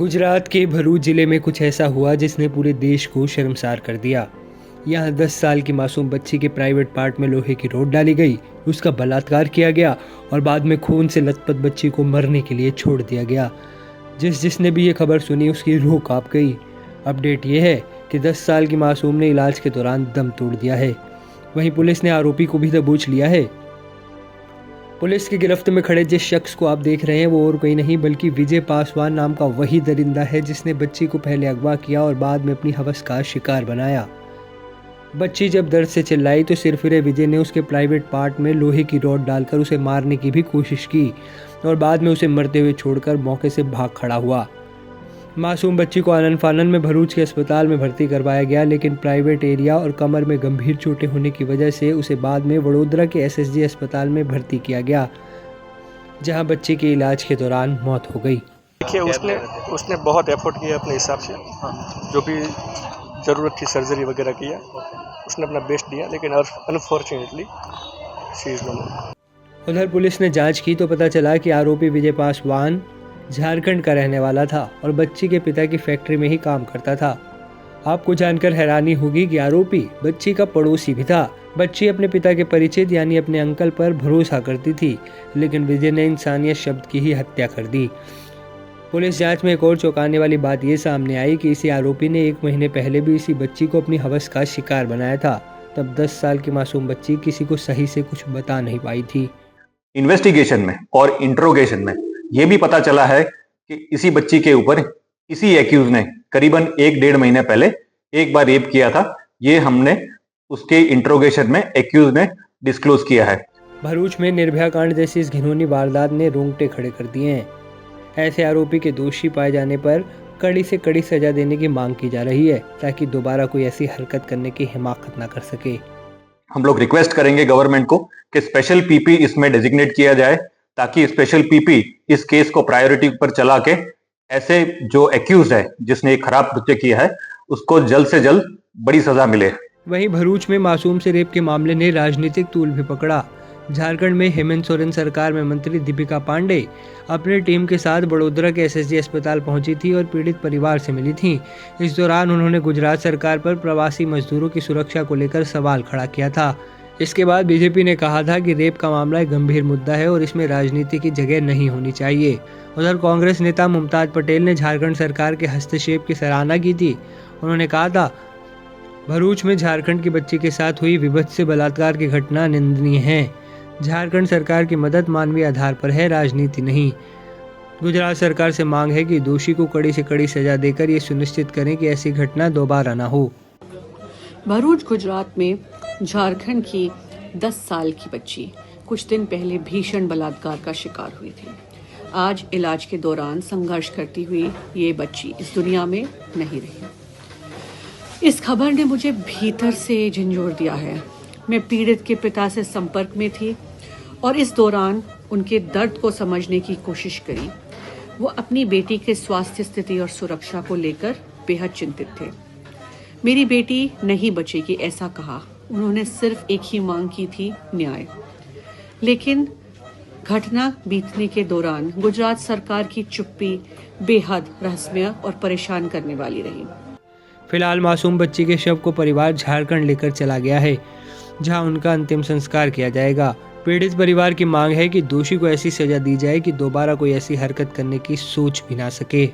गुजरात के भरूच जिले में कुछ ऐसा हुआ जिसने पूरे देश को शर्मसार कर दिया। यहाँ 10 साल की मासूम बच्ची के प्राइवेट पार्ट में लोहे की रॉड डाली गई, उसका बलात्कार किया गया और बाद में खून से लथपथ बच्ची को मरने के लिए छोड़ दिया गया। जिसने भी ये खबर सुनी उसकी रूह कांप गई। अपडेट ये है कि 10 साल की मासूम ने इलाज के दौरान दम तोड़ दिया है। वहीं पुलिस ने आरोपी को भी दबोच लिया है। पुलिस की गिरफ्त में खड़े जिस शख्स को आप देख रहे हैं वो और कोई नहीं बल्कि विजय पासवान नाम का वही दरिंदा है जिसने बच्ची को पहले अगवा किया और बाद में अपनी हवस का शिकार बनाया। बच्ची जब दर्द से चिल्लाई तो सिरफिरे विजय ने उसके प्राइवेट पार्ट में लोहे की रॉड डालकर उसे मारने की भी कोशिश की और बाद में उसे मरते हुए छोड़कर मौके से भाग खड़ा हुआ। मासूम बच्ची को आनन फानन में भरूच के अस्पताल में भर्ती करवाया गया, लेकिन प्राइवेट एरिया और कमर में गंभीर चोटें होने की वजह से उसे बाद में वडोदरा के एसएसजी अस्पताल में भर्ती किया गया, जहां बच्चे के इलाज के दौरान मौत हो गई। देखिए उसने बहुत एफर्ट किया अपने हिसाब से, जो भी ज़रूरत थी सर्जरी वगैरह किया, उसने अपना बेस्ट दिया, लेकिन अनफॉर्चुनेटली शी इज़ नो मोर। उधर पुलिस ने जांच की तो पता चला कि आरोपी विजय पासवान झारखंड का रहने वाला था और बच्ची के पिता की फैक्ट्री में ही काम करता था। आपको जानकर हैरानी होगी कि आरोपी बच्ची का पड़ोसी भी था। बच्ची अपने पिता के परिचित यानी अपने अंकल पर भरोसा करती थी, लेकिन विजय ने इंसानियत शब्द की ही हत्या कर दी। पुलिस जांच में एक और चौंकाने वाली बात ये सामने आई कि इसी आरोपी ने 1 महीने पहले भी इसी बच्ची को अपनी हवस का शिकार बनाया था। तब 10 साल की मासूम बच्ची किसी को सही से कुछ बता नहीं पाई थी। इन्वेस्टिगेशन में और इंट्रोगेशन में यह भी पता चला है कि इसी बच्ची के ऊपर इसी एक्यूज ने करीबन 1-1.5 महीने पहले एक बार रेप किया था। ये हमने उसके इंट्रोगेशन में एक्यूज ने डिस्क्लोज किया है। भरूच में निर्भया कांड जैसी इस घिनौनी वारदात ने रोंगटे खड़े कर दिए हैं। ऐसे आरोपी के दोषी पाए जाने पर कड़ी से कड़ी सजा देने की मांग की जा रही है, ताकि दोबारा कोई ऐसी हरकत करने की हिमाकत न कर सके। हम लोग रिक्वेस्ट करेंगे गवर्नमेंट को कि स्पेशल पीपी इसमें डेजिग्नेट किया जाए, ताकि स्पेशल पीपी इस केस को प्रायोरिटी पर चला के ऐसे जो एक्यूज है जिसने एक खराब कृत्य किया है उसको जल्द से जल्द बड़ी सजा मिले। वहीं भरूच में मासूम से रेप के मामले ने राजनीतिक तूल भी पकड़ा। झारखंड में हेमंत सोरेन सरकार में मंत्री दीपिका पांडे अपनी टीम के साथ वडोदरा के एसएसजी अस्पताल पहुंची थी और पीड़ित परिवार से मिली थी। इस दौरान उन्होंने गुजरात सरकार पर प्रवासी मजदूरों की सुरक्षा को लेकर सवाल खड़ा किया था। इसके बाद बीजेपी ने कहा था कि रेप का मामला एक गंभीर मुद्दा है और इसमें राजनीति की जगह नहीं होनी चाहिए। उधर कांग्रेस नेता मुमताज पटेल ने झारखंड सरकार के हस्तक्षेप की सराहना की थी। उन्होंने कहा था, भरूच में झारखंड की बच्ची के साथ हुई विभत्स बलात्कार की घटना निंदनीय है। झारखंड सरकार की मदद मानवीय आधार पर है, राजनीति नहीं। गुजरात सरकार से मांग है कि दोषी को कड़ी से कड़ी सजा देकर ये सुनिश्चित करें कि ऐसी घटना दोबारा न हो। भरूच गुजरात में झारखंड की 10 साल की बच्ची कुछ दिन पहले भीषण बलात्कार का शिकार हुई थी। आज इलाज के दौरान संघर्ष करती हुई ये बच्ची इस दुनिया में नहीं रही। इस खबर ने मुझे भीतर से झंझोर दिया है। मैं पीड़ित के पिता से संपर्क में थी और इस दौरान उनके दर्द को समझने की कोशिश करी। वो अपनी बेटी के स्वास्थ्य स्थिति और सुरक्षा को लेकर बेहद चिंतित थे। मेरी बेटी नहीं बचेगी ऐसा कहा। उन्होंने सिर्फ एक ही मांग की थी, न्याय। लेकिन घटना बीतने के दौरान गुजरात सरकार की चुप्पी बेहद रहस्यमय और परेशान करने वाली रही। फिलहाल मासूम बच्ची के शव को परिवार झारखंड लेकर चला गया है, जहां उनका अंतिम संस्कार किया जाएगा। पीड़ित परिवार की मांग है कि दोषी को ऐसी सजा दी जाए कि दोबारा कोई ऐसी हरकत करने की सोच भी ना सके।